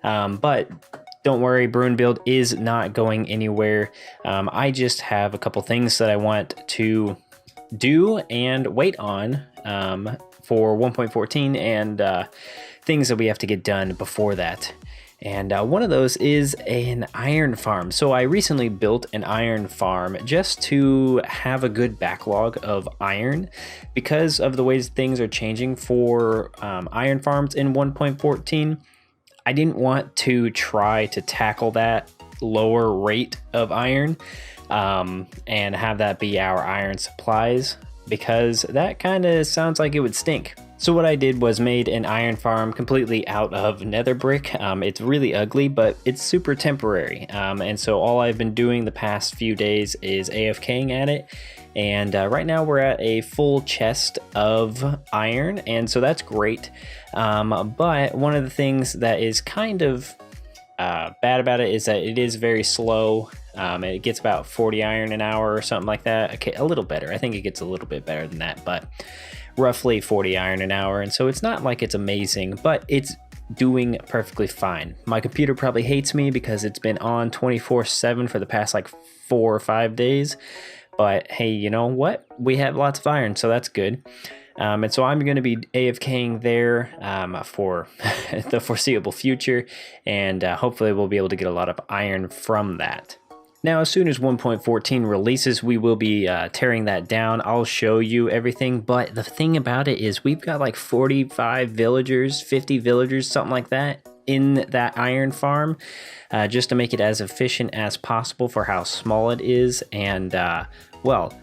But don't worry, Bruin build is not going anywhere. I just have a couple things that I want to do and wait on for 1.14 and things that we have to get done before that. And one of those is an iron farm. So I recently built an iron farm just to have a good backlog of iron because of the ways things are changing for iron farms in 1.14. I didn't want to try to tackle that lower rate of iron and have that be our iron supplies, because that kind of sounds like it would stink. So what I did was made an iron farm completely out of nether brick. It's really ugly, but it's super temporary. And so all I've been doing the past few days is AFKing at it. And right now we're at a full chest of iron, and so that's great. But one of the things that is kind of bad about it is that it is very slow. It gets about 40 iron an hour or something like that. Okay, a little better. I think it gets a little bit better than that, but roughly 40 iron an hour. And so it's not like it's amazing, but it's doing perfectly fine. My computer probably hates me because it's been on 24/7 for the past like 4 or 5 days. But hey, you know what? We have lots of iron, so that's good. And so I'm going to be AFKing there for the foreseeable future, and hopefully we'll be able to get a lot of iron from that. Now, as soon as 1.14 releases, we will be tearing that down. I'll show you everything, but the thing about it is we've got like 45 villagers, 50 villagers, something like that, in that iron farm, just to make it as efficient as possible for how small it is. And, well,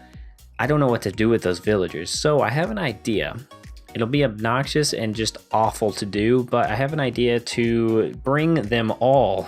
I don't know what to do with those villagers, so I have an idea. It'll be obnoxious and just awful to do, but I have an idea to bring them all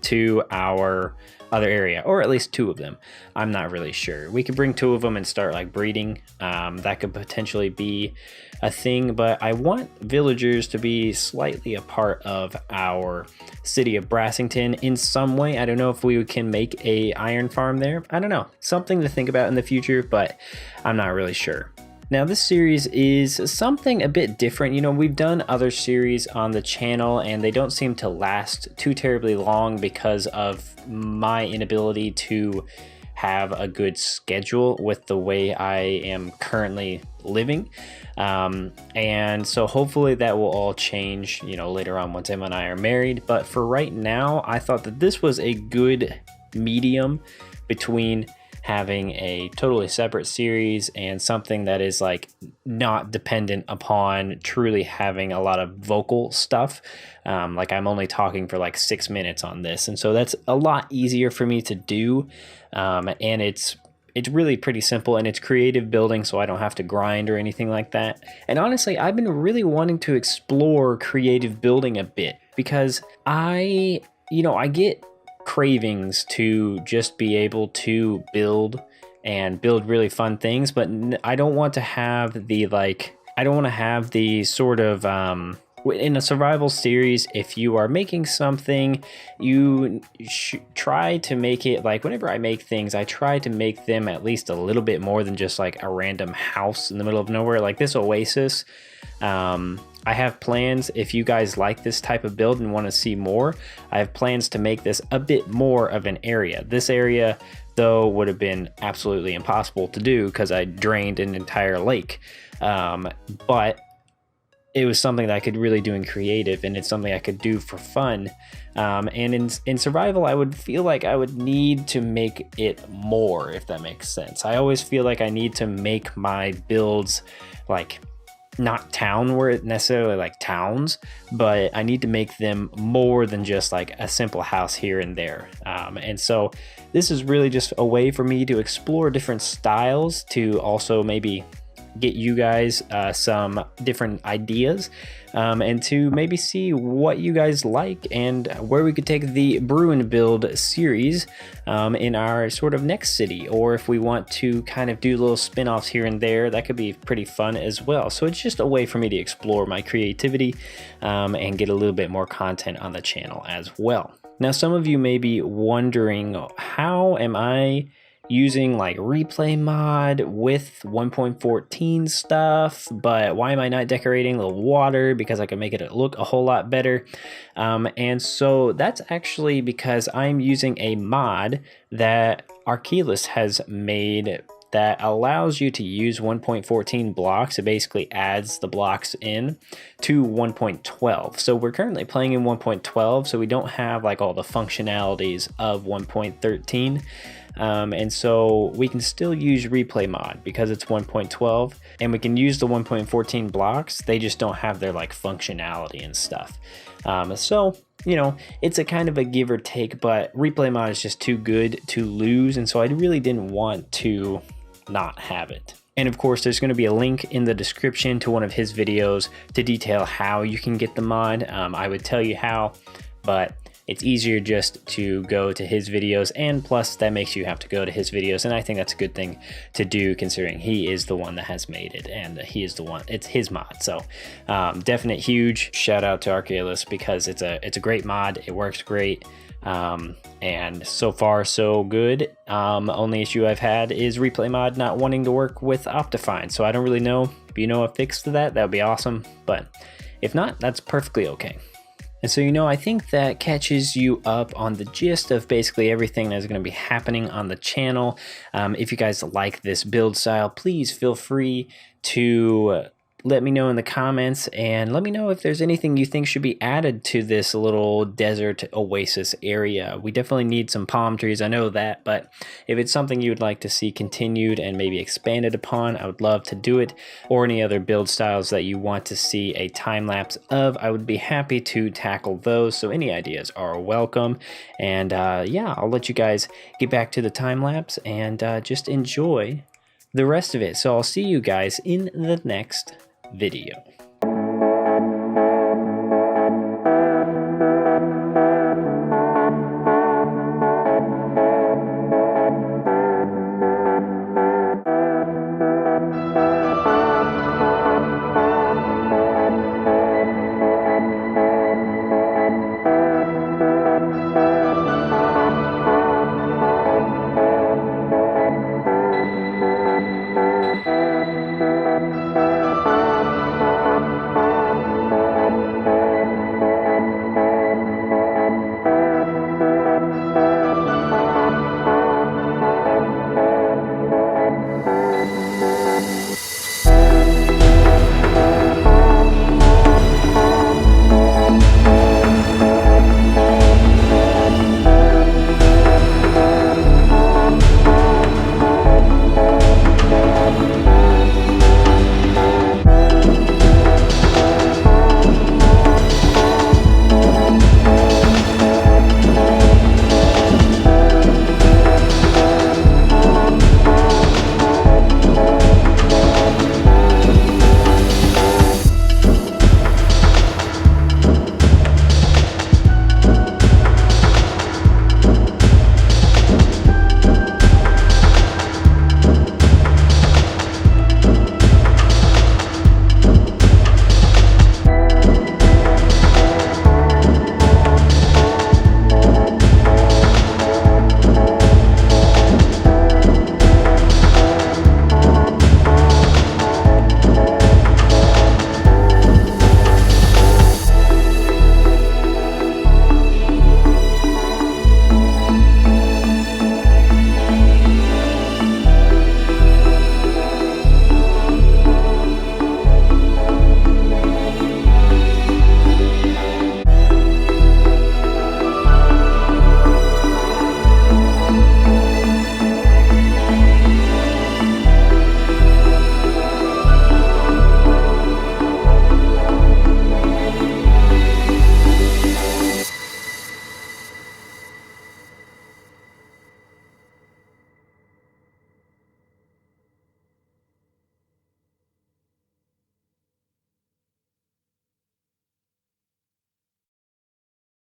to our other area, or at least 2 of them. I'm not really sure. We could bring 2 of them and start like breeding. That could potentially be a thing, but I want villagers to be slightly a part of our city of Brassington in some way. I don't know if we can make a iron farm there. I don't know. Something to think about in the future, but I'm not really sure. Now, this series is something a bit different. You know, we've done other series on the channel and they don't seem to last too terribly long because of my inability to have a good schedule with the way I am currently living. And so hopefully that will all change, you know, later on once Emma and I are married. But for right now, I thought that this was a good medium between having a totally separate series and something that is like not dependent upon truly having a lot of vocal stuff. Like I'm only talking for like 6 minutes on this, and so that's a lot easier for me to do. And it's really pretty simple, and it's creative building, so I don't have to grind or anything like that. And honestly, I've been really wanting to explore creative building a bit because I get cravings to just be able to build really fun things, but I don't want to have the sort of in a survival series, if you are making something, you try to make it like, whenever I make things, I try to make them at least a little bit more than just like a random house in the middle of nowhere, like this Oasis. I have plans, if you guys like this type of build and want to see more, I have plans to make this a bit more of an area. This area, though, would have been absolutely impossible to do because I drained an entire lake. But it was something that I could really do in creative, and it's something I could do for fun. And in survival, I would feel like I would need to make it more, if that makes sense. I always feel like I need to make my builds like not town where it necessarily like towns, but I need to make them more than just like a simple house here and there. And so this is really just a way for me to explore different styles, to also maybe get you guys some different ideas, and to maybe see what you guys like and where we could take the Bruin build series in our sort of next city, or if we want to kind of do little spin-offs here and there, that could be pretty fun as well. So it's just a way for me to explore my creativity and get a little bit more content on the channel as well. Now, some of you may be wondering, how am I using like replay mod with 1.14 stuff, but why am I not decorating the water? Because I can make it look a whole lot better. And so that's actually because I'm using a mod that Oasis has made that allows you to use 1.14 blocks. It basically adds the blocks in to 1.12. So we're currently playing in 1.12, so we don't have like all the functionalities of 1.13. And so we can still use replay mod because it's 1.12, and we can use the 1.14 blocks. They just don't have their like functionality and stuff. So you know, it's a kind of a give or take, but replay mod is just too good to lose, and so I really didn't want to not have it. And of course, there's going to be a link in the description to one of his videos to detail how you can get the mod. I would tell you how, but it's easier just to go to his videos, and plus that makes you have to go to his videos, and I think that's a good thing to do considering he is the one that has made it, and he is the one, it's his mod. So definite huge shout out to Oasis because it's a great mod. It works great. And so far so good. Only issue I've had is replay mod not wanting to work with Optifine, so I don't really know. If you know a fix to that, that would be awesome, but if not, that's perfectly okay. And so, you know, I think that catches you up on the gist of basically everything that's going to be happening on the channel. If you guys like this build style, please feel free to let me know in the comments, and let me know if there's anything you think should be added to this little desert oasis area. We definitely need some palm trees, I know that, but if it's something you would like to see continued and maybe expanded upon, I would love to do it. Or any other build styles that you want to see a time lapse of, I would be happy to tackle those. So any ideas are welcome. And yeah, I'll let you guys get back to the time lapse and just enjoy the rest of it. So I'll see you guys in the next video.